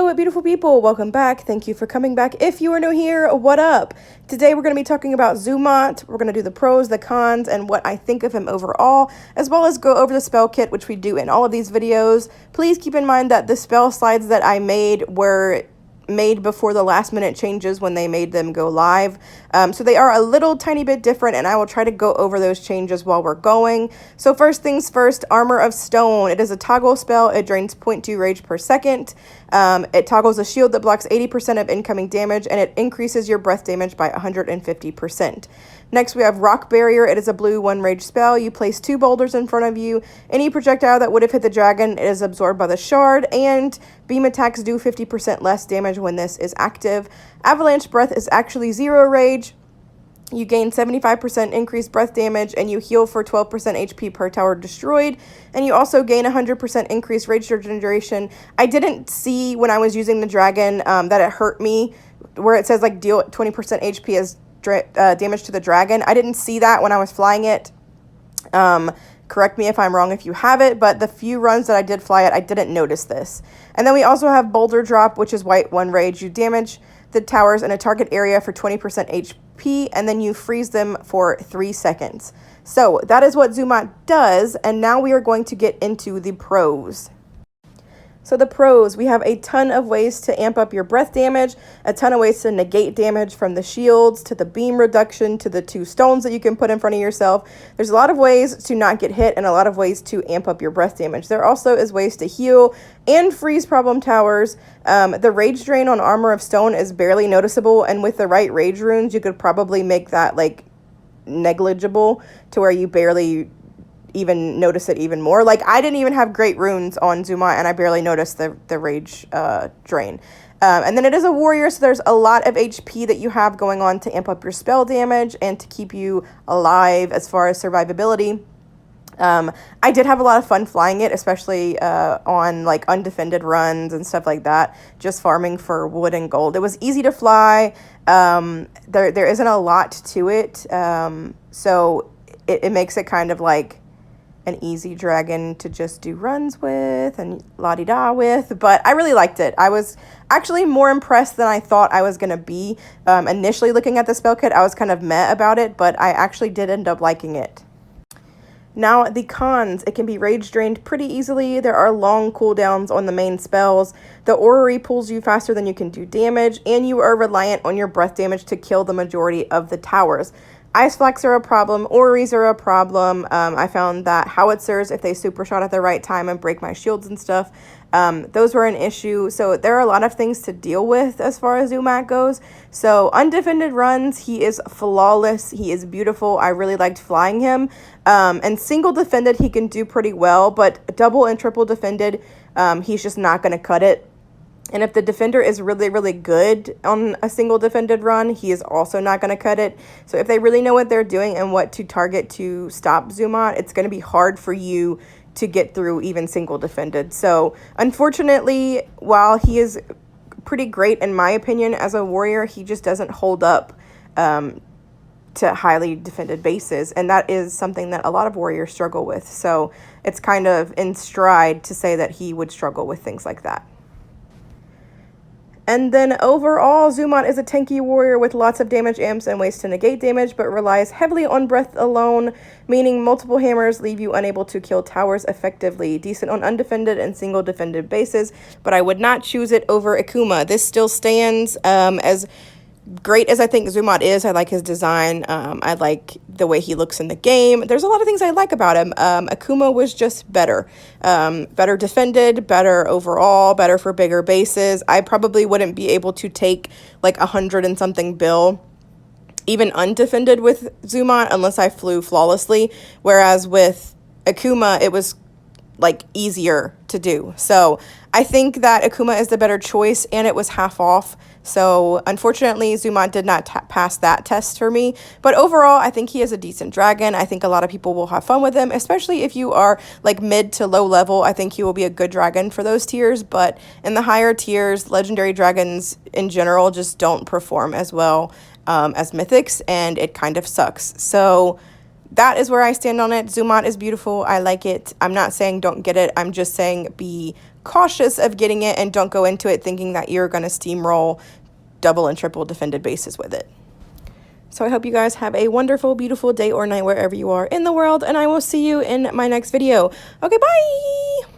Hello, beautiful people. Welcome back. Thank you for coming back. If you are new here, what up? Today we're going to be talking about Tzumat. We're going to do the pros, the cons, and what I think of him overall, as well as go over the spell kit, which we do in all of these videos. Please keep in mind that the spell slides that I made were made before the last minute changes when they made them go live. So they are a little tiny bit different, and I will try to go over those changes while we're going. So first things first, Armor of Stone. It is a toggle spell. It drains 0.2 rage per second. It toggles a shield that blocks 80% of incoming damage, and it increases your breath damage by 150%. Next, we have Rock Barrier. It is a blue 1 rage spell. You place 2 boulders in front of you. Any projectile that would have hit the dragon is absorbed by the shard, and beam attacks do 50% less damage when this is active. Avalanche Breath is actually 0 rage. You gain 75% increased breath damage, and you heal for 12% HP per tower destroyed. And you also gain 100% increased rage regeneration. I didn't see when I was using the dragon that it hurt me, where it says like deal 20% HP as damage to the dragon. I didn't see that when I was flying it. Correct me if I'm wrong if you have it, but the few runs that I did fly it, I didn't notice this. And then we also have Boulder Drop, which is white 1 rage. You damage the towers in a target area for 20% HP, and then you freeze them for 3 seconds. So that is what Tzumat does, and now we are going to get into the pros. So the pros, we have a ton of ways to amp up your breath damage, a ton of ways to negate damage, from the shields to the beam reduction to the 2 stones that you can put in front of yourself. There's a lot of ways to not get hit and a lot of ways to amp up your breath damage. There also is ways to heal and freeze problem towers. The rage drain on Armor of Stone is barely noticeable, and with the right rage runes, you could probably make that like negligible to where you barely even notice it even more. Like, I didn't even have great runes on Tzumat, and I barely noticed the rage drain. And then it is a warrior, so there's a lot of HP that you have going on to amp up your spell damage and to keep you alive as far as survivability. I did have a lot of fun flying it, especially on like undefended runs and stuff like that, just farming for wood and gold. It was easy to fly. There isn't a lot to it, so it makes it kind of like an easy dragon to just do runs with and la-di-da with, but I really liked it. I was actually more impressed than I thought I was going to be. Initially looking at the spell kit, I was kind of meh about it, but I actually did end up liking it. Now, the cons, it can be rage drained pretty easily. There are long cooldowns on the main spells. The orrery pulls you faster than you can do damage, and you are reliant on your breath damage to kill the majority of the towers. Ice flaks are a problem. Orreries are a problem. I found that howitzers, if they super shot at the right time and break my shields and stuff, those were an issue. So there are a lot of things to deal with as far as Tzumat goes. So undefended runs, he is flawless. He is beautiful. I really liked flying him. And single defended, he can do pretty well, but double and triple defended, he's just not going to cut it. And if the defender is really, really good on a single defended run, he is also not going to cut it. So if they really know what they're doing and what to target to stop Tzumat, it's going to be hard for you to get through even single defended. So unfortunately, while he is pretty great in my opinion as a warrior, he just doesn't hold up to highly defended bases. And that is something that a lot of warriors struggle with. So it's kind of in stride to say that he would struggle with things like that. And then overall, Tzumat is a tanky warrior with lots of damage amps and ways to negate damage, but relies heavily on breath alone, meaning multiple hammers leave you unable to kill towers effectively. Decent on undefended and single defended bases, but I would not choose it over Akuma. This still stands as great as I think Tzumat is. I like his design. I like the way he looks in the game. There's a lot of things I like about him. Akuma was just better. Better defended, better overall, better for bigger bases. I probably wouldn't be able to take like 100 and something bill, even undefended with Tzumat, unless I flew flawlessly. Whereas with Akuma, it was like easier to do. So I think that Akuma is the better choice, and it was half off. So unfortunately, Tzumat did not pass that test for me. But overall, I think he is a decent dragon. I think a lot of people will have fun with him, especially if you are like mid to low level. I think he will be a good dragon for those tiers. But in the higher tiers, legendary dragons in general just don't perform as well as mythics, and it kind of sucks. So that is where I stand on it. Tzumat is beautiful. I like it. I'm not saying don't get it. I'm just saying be cautious of getting it, and don't go into it thinking that you're going to steamroll double and triple defended bases with it. So I hope you guys have a wonderful, beautiful day or night wherever you are in the world, and I will see you in my next video. Okay, bye!